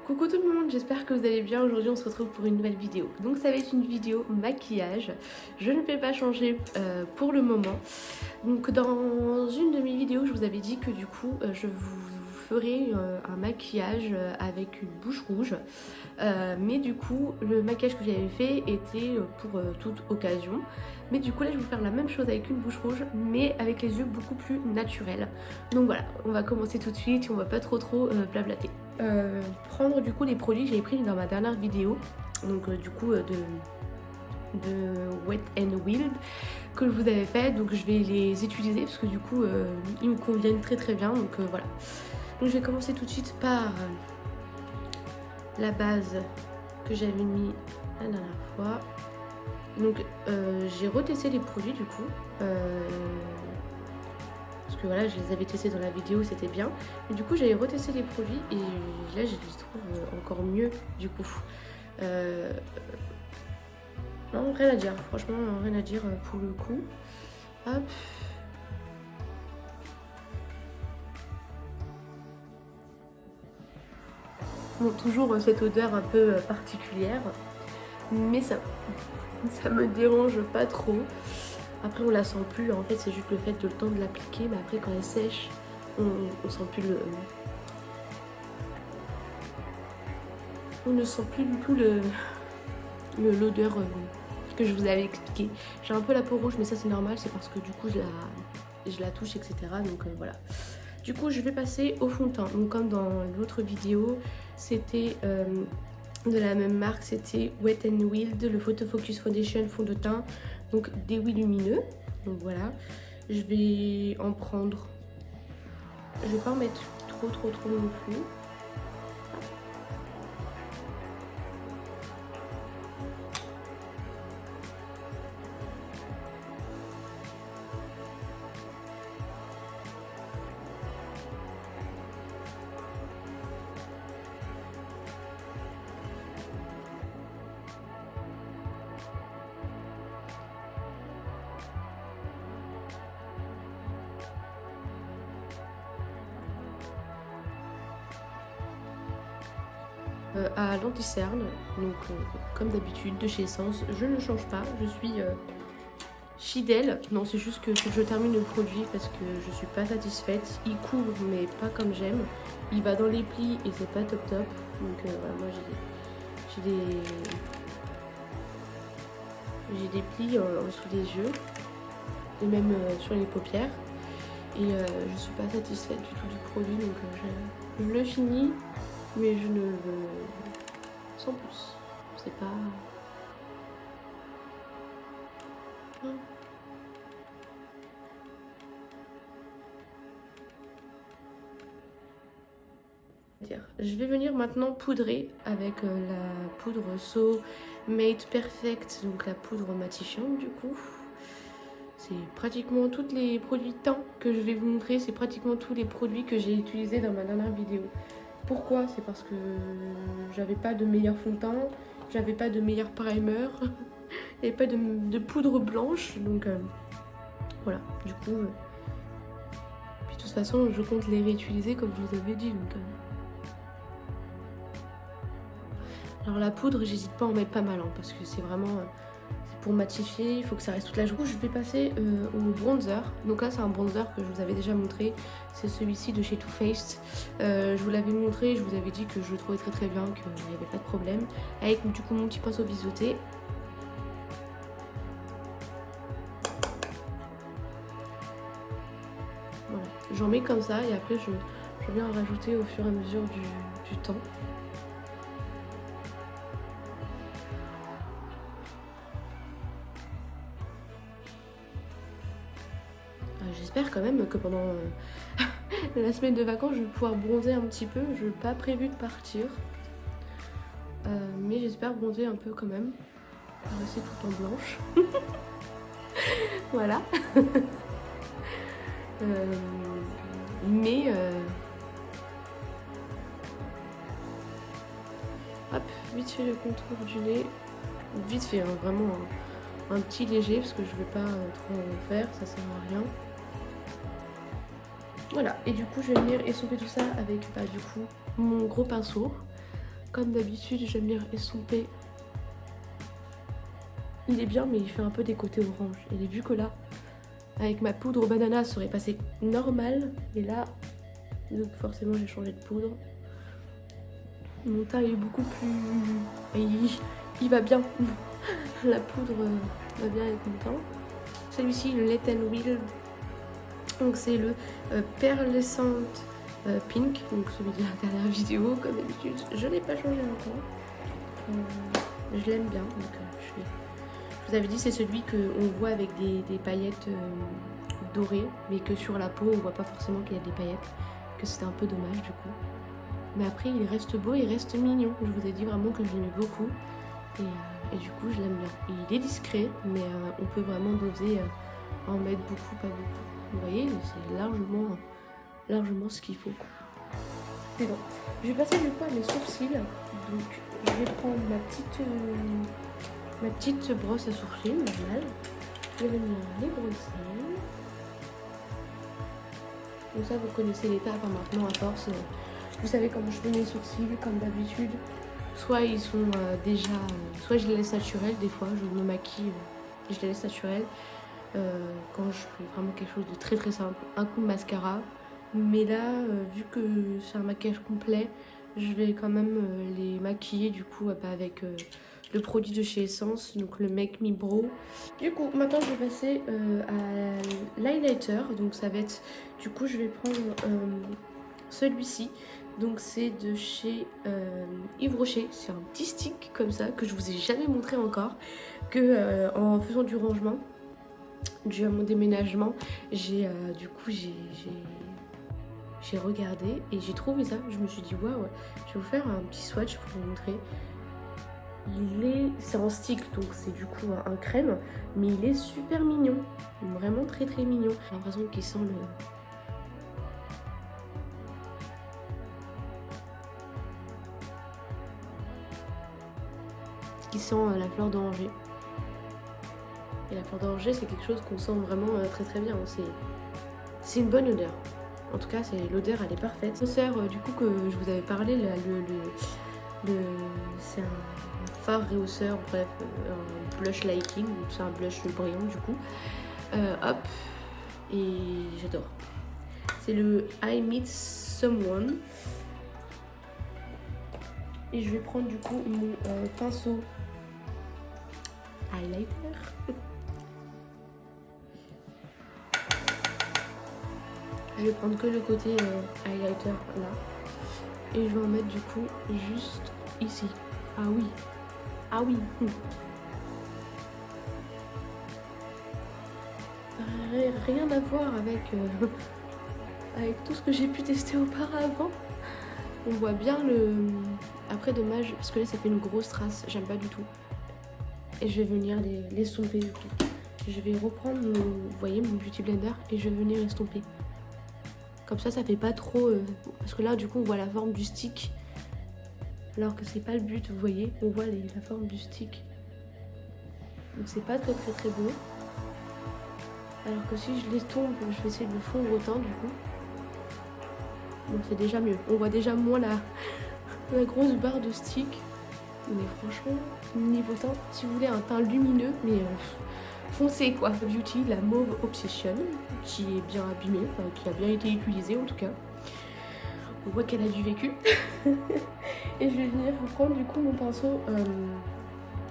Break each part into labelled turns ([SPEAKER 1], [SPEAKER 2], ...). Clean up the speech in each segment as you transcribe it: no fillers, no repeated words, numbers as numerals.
[SPEAKER 1] Coucou tout le monde, j'espère que vous allez bien. Aujourd'hui on se retrouve pour une nouvelle vidéo. Donc ça va être une vidéo maquillage. Je ne vais pas changer pour le moment. Donc dans une de mes vidéos je vous avais dit que du coup je vous ferai un maquillage avec une bouche rouge. Mais du coup le maquillage que j'avais fait était pour toute occasion. Mais du coup là je vais vous faire la même chose avec une bouche rouge mais avec les yeux beaucoup plus naturels. Donc voilà, on va commencer tout de suite et on va pas trop blablater. Prendre du coup les produits que j'avais pris dans ma dernière vidéo, donc du coup de Wet n Wild que je vous avais fait, donc je vais les utiliser parce que du coup ils me conviennent très bien, donc voilà. Donc je vais commencer tout de suite par la base que j'avais mis la dernière fois. Donc j'ai retesté les produits du coup parce que voilà, je les avais testés dans la vidéo, c'était bien. Mais du coup, j'avais retesté les produits et là, je les trouve encore mieux du coup. Non, rien à dire, franchement, rien à dire pour le coup. Hop. Bon, toujours cette odeur un peu particulière, mais ça me dérange pas trop. Après on la sent plus, en fait c'est juste le fait de le temps de l'appliquer, mais après quand elle sèche, on sent plus on ne sent plus du tout l'odeur que je vous avais expliqué. J'ai un peu la peau rouge, mais ça c'est normal, c'est parce que du coup je la touche, etc. Donc voilà. Du coup je vais passer au fond de teint. Donc comme dans l'autre vidéo, c'était de la même marque, c'était Wet n Wild, le Photo Focus Foundation fond de teint, donc déwi lumineux. Donc voilà, je vais en prendre, je vais pas en mettre trop non plus. À l'anti-cerne, donc comme d'habitude de chez Essence, je ne change pas, je suis fidèle. Non, c'est juste que je termine le produit parce que je suis pas satisfaite. Il couvre mais pas comme j'aime, il va dans les plis et c'est pas top. Donc voilà, moi j'ai des plis en dessous des yeux et même sur les paupières, et je suis pas satisfaite du tout du produit, donc je le finis mais je ne veux sans plus. C'est pas... Je vais venir maintenant poudrer avec la poudre So Made Perfect, donc la poudre matifiante du coup. C'est pratiquement tous les produits teint que je vais vous montrer, c'est pratiquement tous les produits que j'ai utilisés dans ma dernière vidéo. Pourquoi? C'est parce que j'avais pas de meilleur fond de teint, j'avais pas de meilleur primer, il n'y avait pas de poudre blanche, donc voilà, du coup. Puis de toute façon, je compte les réutiliser comme je vous avais dit, donc. Alors la poudre, j'hésite pas à en mettre pas mal, hein, parce que c'est vraiment c'est pour matifier, il faut que ça reste toute la journée. Je vais passer au bronzer. Donc là c'est un bronzer que je vous avais déjà montré, c'est celui-ci de chez Too Faced. Je vous l'avais montré, je vous avais dit que je le trouvais très bien, qu'il n'y avait pas de problème. Avec du coup mon petit pinceau biseauté. Voilà, j'en mets comme ça et après je viens en rajouter au fur et à mesure du temps. J'espère quand même que pendant la semaine de vacances, je vais pouvoir bronzer un petit peu. Je n'ai pas prévu de partir. Mais j'espère bronzer un peu quand même. Pas rester tout en blanche. Voilà. Hop, vite fait le contour du nez. Vite fait, hein, vraiment un petit léger parce que je vais pas trop en faire, ça sert à rien. Voilà, et du coup je vais venir estomper tout ça avec du coup mon gros pinceau. Comme d'habitude, j'aime bien estomper. Il est bien, mais il fait un peu des côtés orange. Et vu que là, avec ma poudre au banana, ça aurait passé normal. Et là, donc forcément, j'ai changé de poudre. Mon teint est beaucoup plus... Il va bien. La poudre va bien avec mon teint. Celui-ci, le Let and Wheel. Donc c'est le Pearlescent Pink. Donc celui de la dernière vidéo, comme d'habitude. Je n'ai pas changé encore. Je l'aime bien. Donc, je vous avais dit, c'est celui qu'on voit avec des paillettes dorées. Mais que sur la peau, on voit pas forcément qu'il y a des paillettes. Que c'était un peu dommage du coup. Mais après, il reste beau, il reste mignon. Je vous ai dit vraiment que je l'aimais beaucoup. Et du coup, je l'aime bien. Il est discret, mais on peut vraiment doser, en mettre beaucoup, pas beaucoup. Vous voyez, c'est largement ce qu'il faut. C'est bon. Je vais passer du coup à mes sourcils. Donc, je vais prendre ma petite brosse à sourcils, normale. Je vais venir les brosser. Donc ça, vous connaissez l'étape maintenant à force. Vous savez comment je fais mes sourcils, comme d'habitude. Soit ils sont déjà... soit je les laisse naturels, des fois je me maquille, je les laisse naturels. Quand je fais vraiment quelque chose de très très simple, un coup de mascara. Mais là, vu que c'est un maquillage complet, je vais quand même les maquiller du coup avec le produit de chez Essence, donc le Make Me Brow. Du coup, maintenant je vais passer à l'highlighter. Donc ça va être... Du coup, je vais prendre celui-ci. Donc c'est de chez Yves Rocher. C'est un petit stick comme ça que je vous ai jamais montré encore. Que en faisant du rangement, dû à mon déménagement, j'ai regardé et j'ai trouvé ça. Je me suis dit waouh, je vais vous faire un petit swatch pour vous montrer. C'est en stick, donc c'est du coup un crème, mais il est super mignon, vraiment très très mignon. J'ai l'impression qu'il sent le... qui sent la fleur d'oranger. Et la fleur d'oranger, c'est quelque chose qu'on sent vraiment très très bien. C'est une bonne odeur. En tout cas, l'odeur, elle est parfaite. Ce sert du coup que je vous avais parlé, c'est un fard rehausseur, bref, un blush liking. C'est un blush brillant du coup. Hop, et j'adore. C'est le I Meet Someone. Et je vais prendre du coup mon pinceau highlighter. Je vais prendre que le côté highlighter là. Et je vais en mettre du coup juste ici. Ah oui. Ah oui. Rien à voir avec, avec tout ce que j'ai pu tester auparavant. On voit bien le... Après dommage, parce que là ça fait une grosse trace, j'aime pas du tout. Et je vais venir l'estomper du coup. Je vais reprendre mon, vous voyez, mon Beauty Blender et je vais venir estomper. Comme ça fait pas trop... parce que là du coup on voit la forme du stick. Alors que c'est pas le but, vous voyez. On voit la forme du stick. Donc c'est pas très très beau. Alors que si je l'estompe, je vais essayer de le fondre au teint du coup. Donc c'est déjà mieux. On voit déjà moins la grosse barre de stick. Mais franchement, niveau teint, si vous voulez un teint lumineux, mais foncé quoi. Beauty, la Mauve Obsession, qui est bien abîmée, qui a bien été utilisée en tout cas. On voit qu'elle a du vécu. Et je vais venir prendre du coup mon pinceau,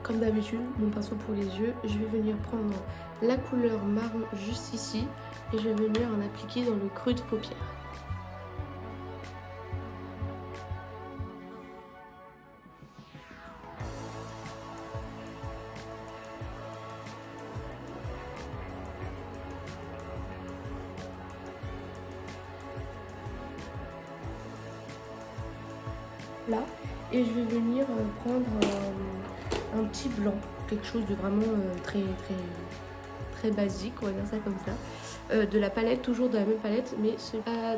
[SPEAKER 1] comme d'habitude, mon pinceau pour les yeux. Je vais venir prendre la couleur marron juste ici. Et je vais venir en appliquer dans le creux de paupière. Là, et je vais venir prendre un petit blanc, quelque chose de vraiment très basique, on va dire ça comme ça, de la palette, toujours de la même palette, mais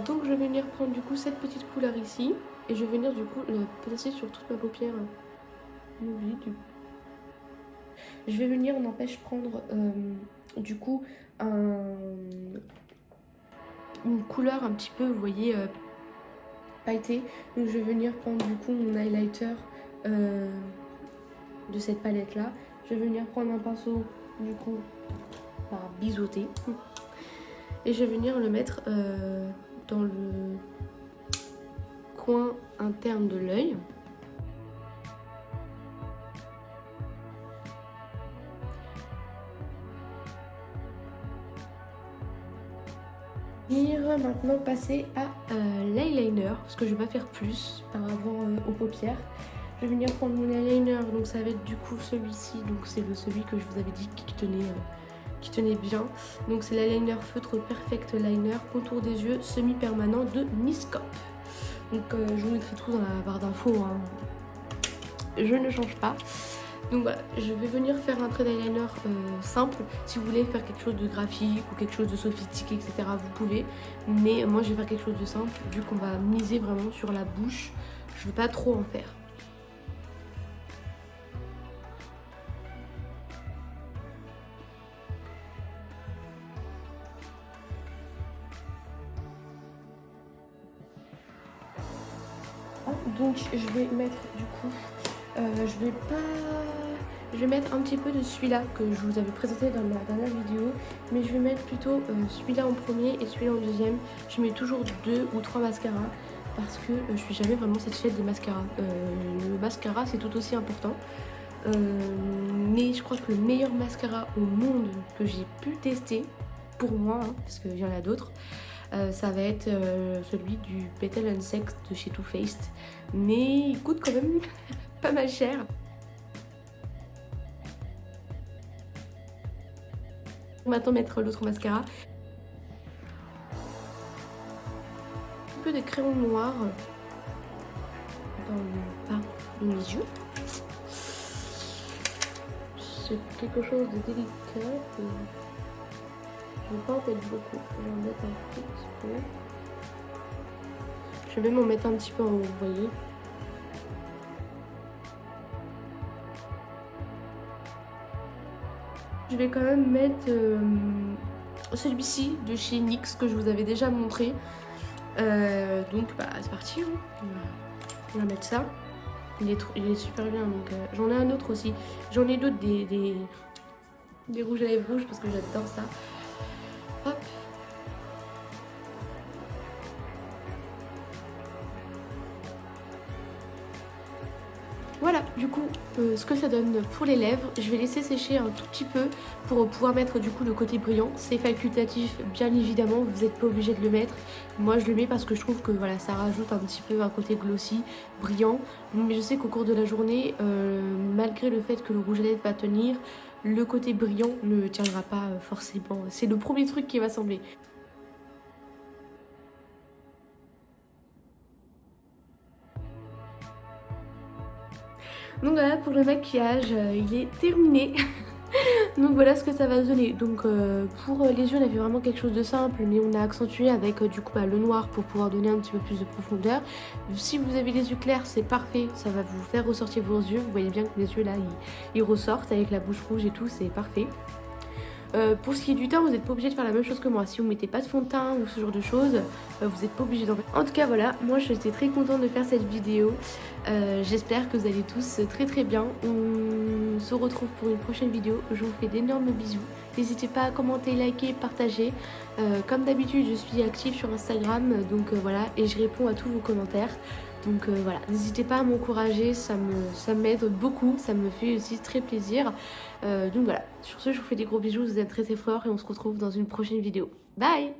[SPEAKER 1] donc je vais venir prendre du coup cette petite couleur ici et je vais venir du coup le placer sur toute ma paupière mobile du coup. Je vais venir, n'empêche, prendre du coup une couleur un petit peu, vous voyez, pailleté. Donc je vais venir prendre du coup mon highlighter de cette palette là. Je vais venir prendre un pinceau du coup par biseauté. Et je vais venir le mettre dans le coin interne de l'œil. Venir maintenant passer à l'eyeliner, parce que je vais pas faire plus par rapport aux paupières. Je vais venir prendre mon eyeliner, donc ça va être du coup celui-ci, donc c'est celui que je vous avais dit qui tenait bien. Donc c'est l'eyeliner feutre Perfect Liner, contour des yeux semi-permanent de Niscop. Donc je vous mettrai tout dans la barre d'infos, hein. Je ne change pas. Donc voilà, je vais venir faire un trait d'eyeliner simple. Si vous voulez faire quelque chose de graphique ou quelque chose de sophistiqué, etc., vous pouvez. Mais moi, je vais faire quelque chose de simple, vu qu'on va miser vraiment sur la bouche. Je ne veux pas trop en faire. Donc je vais mettre du coup, je vais mettre un petit peu de celui-là que je vous avais présenté dans ma dernière vidéo, mais je vais mettre plutôt celui-là en premier et celui-là en deuxième. Je mets toujours 2 ou 3 mascaras parce que je suis jamais vraiment satisfaite des mascaras. Le mascara c'est tout aussi important, mais je crois que le meilleur mascara au monde que j'ai pu tester, pour moi, hein, parce qu'il y en a d'autres, ça va être celui du Petal & Sex de chez Too Faced, mais il coûte quand même pas mal cher. On va maintenant mettre l'autre mascara. Un peu de crayon noir dans le bas de mes yeux. C'est quelque chose de délicat. Je ne vais pas en mettre beaucoup, je vais en mettre un tout petit peu. Je vais même en mettre un petit peu en haut, vous voyez. Je vais quand même mettre celui-ci de chez NYX que je vous avais déjà montré. Donc bah c'est parti, hein. On va mettre ça. Il est super bien, donc j'en ai un autre aussi. J'en ai d'autres des rouges à lèvres rouges parce que j'adore ça. Hop. Voilà, du coup, ce que ça donne pour les lèvres. Je vais laisser sécher un tout petit peu pour pouvoir mettre du coup le côté brillant. C'est facultatif, bien évidemment, vous n'êtes pas obligé de le mettre. Moi, je le mets parce que je trouve que voilà, ça rajoute un petit peu un côté glossy, brillant. Mais je sais qu'au cours de la journée, malgré le fait que le rouge à lèvres va tenir, le côté brillant ne tiendra pas forcément. C'est le premier truc qui va sembler. Donc voilà, pour le maquillage, il est terminé. Donc voilà ce que ça va donner. Donc pour les yeux, on avait vraiment quelque chose de simple, mais on a accentué avec du coup le noir pour pouvoir donner un petit peu plus de profondeur. Si vous avez les yeux clairs, c'est parfait, ça va vous faire ressortir vos yeux. Vous voyez bien que les yeux là, ils ressortent avec la bouche rouge et tout, c'est parfait. Pour ce qui est du teint, vous n'êtes pas obligé de faire la même chose que moi. Si vous mettez pas de fond de teint ou ce genre de choses, vous n'êtes pas obligé d'en mettre. En tout cas voilà, moi j'étais très contente de faire cette vidéo. J'espère que vous allez tous très très bien. On se retrouve pour une prochaine vidéo. Je vous fais d'énormes bisous. N'hésitez pas à commenter, liker, partager. Comme d'habitude, je suis active sur Instagram, donc voilà, et je réponds à tous vos commentaires. Donc voilà, n'hésitez pas à m'encourager, ça m'aide beaucoup, ça me fait aussi très plaisir. Donc voilà, sur ce, je vous fais des gros bisous, vous êtes très très forts et on se retrouve dans une prochaine vidéo. Bye!